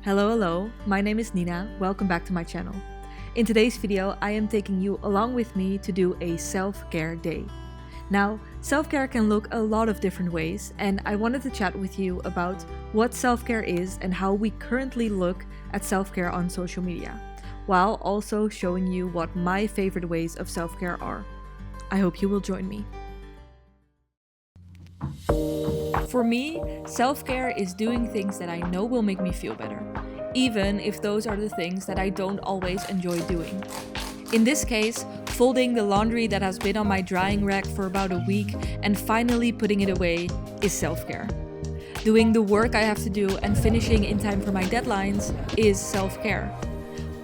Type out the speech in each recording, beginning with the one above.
Hello, my name is Nina, welcome back to my channel. In today's video, I am taking you along with me to do a self-care day. Now, self-care can look a lot of different ways, and I wanted to chat with you about what self-care is and how we currently look at self-care on social media, while also showing you what my favorite ways of self-care are. I hope you will join me. For me, self-care is doing things that I know will make me feel better, even if those are the things that I don't always enjoy doing. In this case, folding the laundry that has been on my drying rack for about a week and finally putting it away is self-care. Doing the work I have to do and finishing in time for my deadlines is self-care.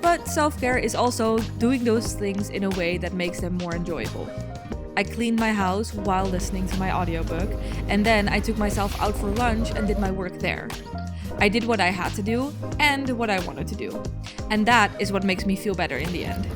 But self-care is also doing those things in a way that makes them more enjoyable. I cleaned my house while listening to my audiobook, and then I took myself out for lunch and did my work there. I did what I had to do and what I wanted to do. And that is what makes me feel better in the end.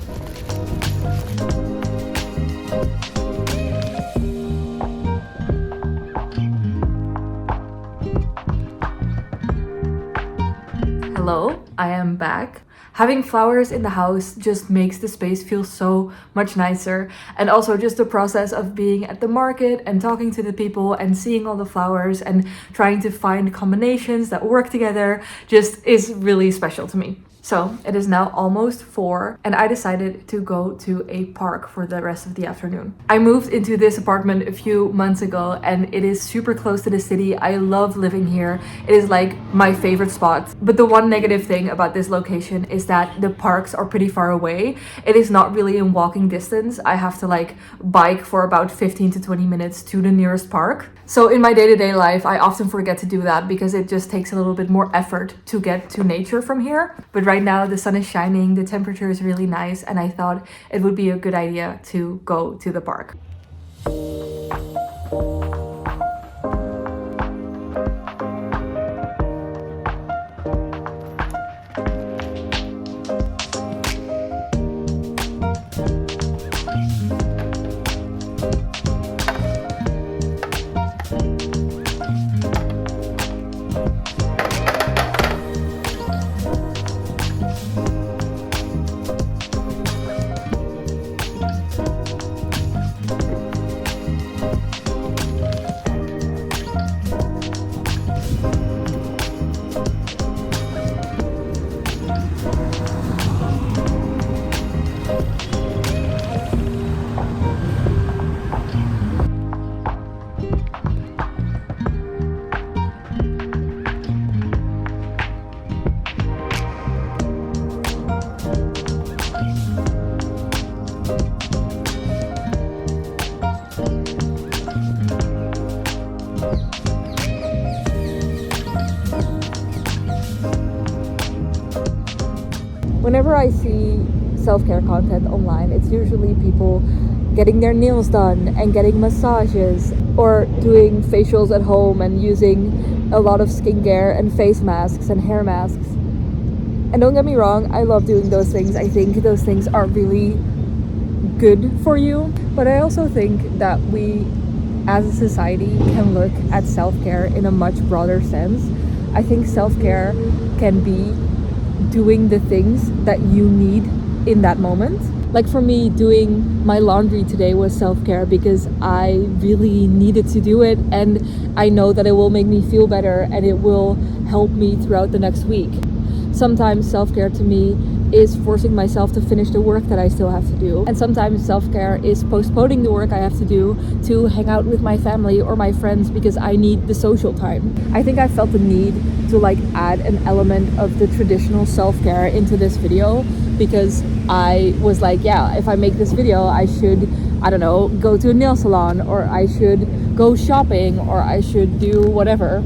Hello, I am back. Having flowers in the house just makes the space feel so much nicer, and also just the process of being at the market and talking to the people and seeing all the flowers and trying to find combinations that work together just is really special to me. So it is now almost 4 and I decided to go to a park for the rest of the afternoon. I moved into this apartment a few months ago and it is super close to the city. I love living here. It is like my favorite spot. But the one negative thing about this location is that the parks are pretty far away. It is not really in walking distance. I have to bike for about 15 to 20 minutes to the nearest park. So in my day-to-day life, I often forget to do that because it just takes a little bit more effort to get to nature from here. But right now the sun is shining, the temperature is really nice, and I thought it would be a good idea to go to the park. Whenever I see self-care content online, it's usually people getting their nails done and getting massages or doing facials at home and using a lot of skincare and face masks and hair masks. And don't get me wrong, I love doing those things. I think those things are really good for you. But I also think that we as a society can look at self-care in a much broader sense. I think self-care can be doing the things that you need in that moment. Like for me, doing my laundry today was self-care because I really needed to do it, and I know that it will make me feel better and it will help me throughout the next week. Sometimes self-care to me is forcing myself to finish the work that I still have to do. And sometimes self-care is postponing the work I have to do to hang out with my family or my friends because I need the social time. I think I felt the need to add an element of the traditional self-care into this video because I was if I make this video, I should, go to a nail salon, or I should go shopping, or I should do whatever.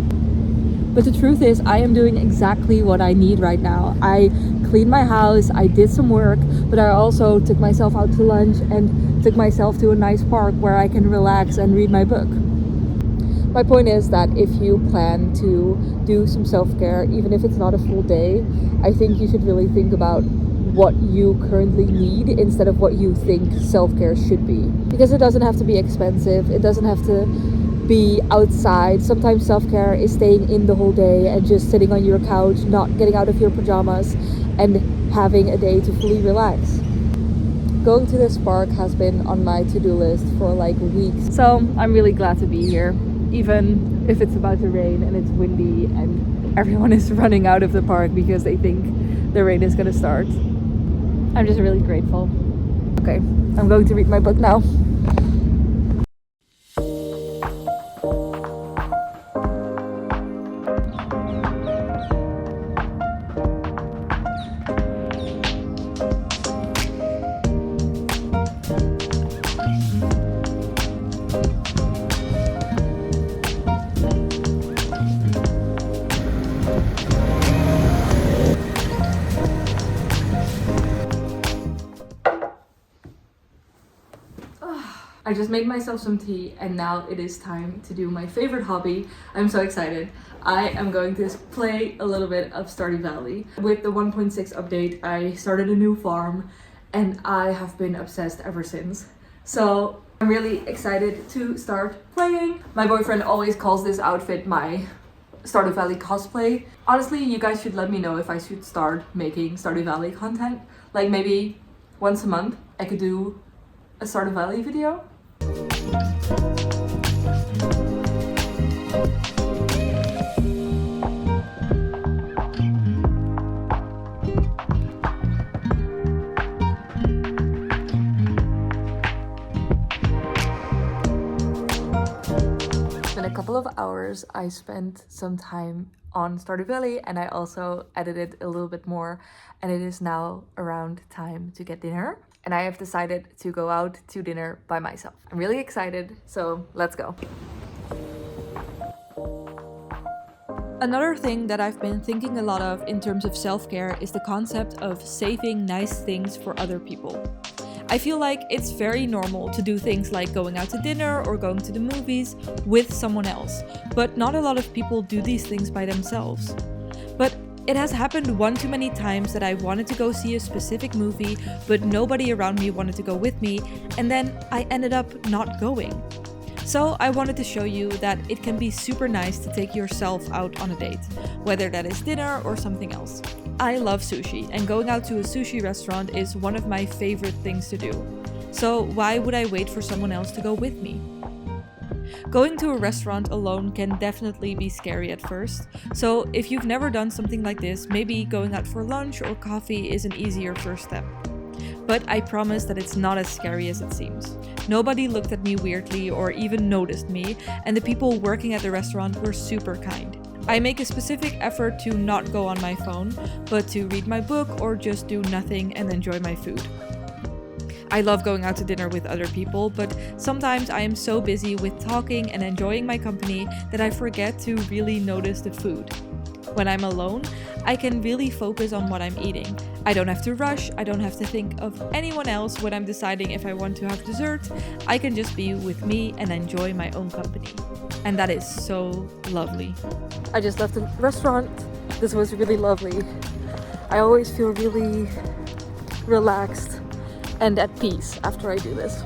But the truth is, I am doing exactly what I need right now. I cleaned my house, I did some work, but I also took myself out to lunch and took myself to a nice park where I can relax and read my book. My point is that if you plan to do some self-care, even if it's not a full day, I think you should really think about what you currently need instead of what you think self-care should be. Because it doesn't have to be expensive, it doesn't have to be outside. Sometimes self-care is staying in the whole day and just sitting on your couch, not getting out of your pajamas, and having a day to fully relax. Going to this park has been on my to-do list for like weeks, so I'm really glad to be here, even if it's about to rain and it's windy and everyone is running out of the park because they think the rain is gonna start. I'm just really grateful. Okay, I'm going to read my book now. I just made myself some tea and now it is time to do my favorite hobby. I'm so excited. I am going to play a little bit of Stardew Valley. With the 1.6 update, I started a new farm and I have been obsessed ever since. So I'm really excited to start playing. My boyfriend always calls this outfit my Stardew Valley cosplay. Honestly, you guys should let me know if I should start making Stardew Valley content. Like maybe once a month I could do a Stardew Valley video. In a couple of hours, I spent some time on Stardew Valley and I also edited a little bit more, and it is now around time to get dinner. And I have decided to go out to dinner by myself. I'm really excited, so let's go. Another thing that I've been thinking a lot of in terms of self-care is the concept of saving nice things for other people. I feel like it's very normal to do things like going out to dinner or going to the movies with someone else, but not a lot of people do these things by themselves. But it has happened one too many times that I wanted to go see a specific movie, but nobody around me wanted to go with me, and then I ended up not going. So I wanted to show you that it can be super nice to take yourself out on a date, whether that is dinner or something else. I love sushi, and going out to a sushi restaurant is one of my favorite things to do. So why would I wait for someone else to go with me? Going to a restaurant alone can definitely be scary at first, so if you've never done something like this, maybe going out for lunch or coffee is an easier first step. But I promise that it's not as scary as it seems. Nobody looked at me weirdly or even noticed me, and the people working at the restaurant were super kind. I make a specific effort to not go on my phone, but to read my book or just do nothing and enjoy my food. I love going out to dinner with other people, but sometimes I am so busy with talking and enjoying my company that I forget to really notice the food. When I'm alone, I can really focus on what I'm eating. I don't have to rush, I don't have to think of anyone else when I'm deciding if I want to have dessert. I can just be with me and enjoy my own company. And that is so lovely. I just left the restaurant. This was really lovely. I always feel really relaxed and at peace after I do this.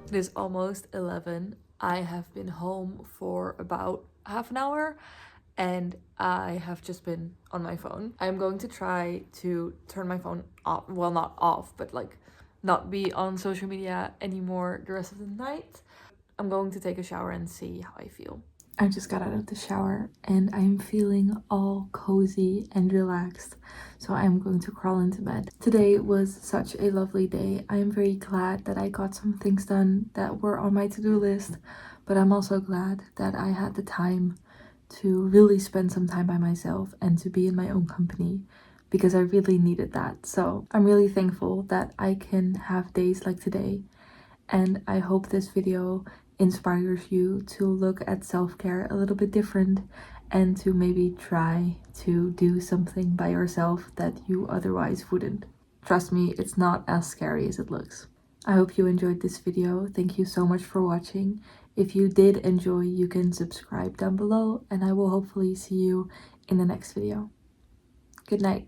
It is almost 11. I have been home for about half an hour and I have just been on my phone. I'm going to try to turn my phone off, well, not off, but like not be on social media anymore the rest of the night. I'm going to take a shower and see how I feel. I just got out of the shower and I'm feeling all cozy and relaxed, so I'm going to crawl into bed. Today was such a lovely day. I am very glad that I got some things done that were on my to-do list, but I'm also glad that I had the time to really spend some time by myself and to be in my own company, because I really needed that. So I'm really thankful that I can have days like today, and I hope this video inspires you to look at self-care a little bit different and to maybe try to do something by yourself that you otherwise wouldn't. Trust me, it's not as scary as it looks. I hope you enjoyed this video. Thank you so much for watching. If you did enjoy, you can subscribe down below, and I will hopefully see you in the next video. Good night.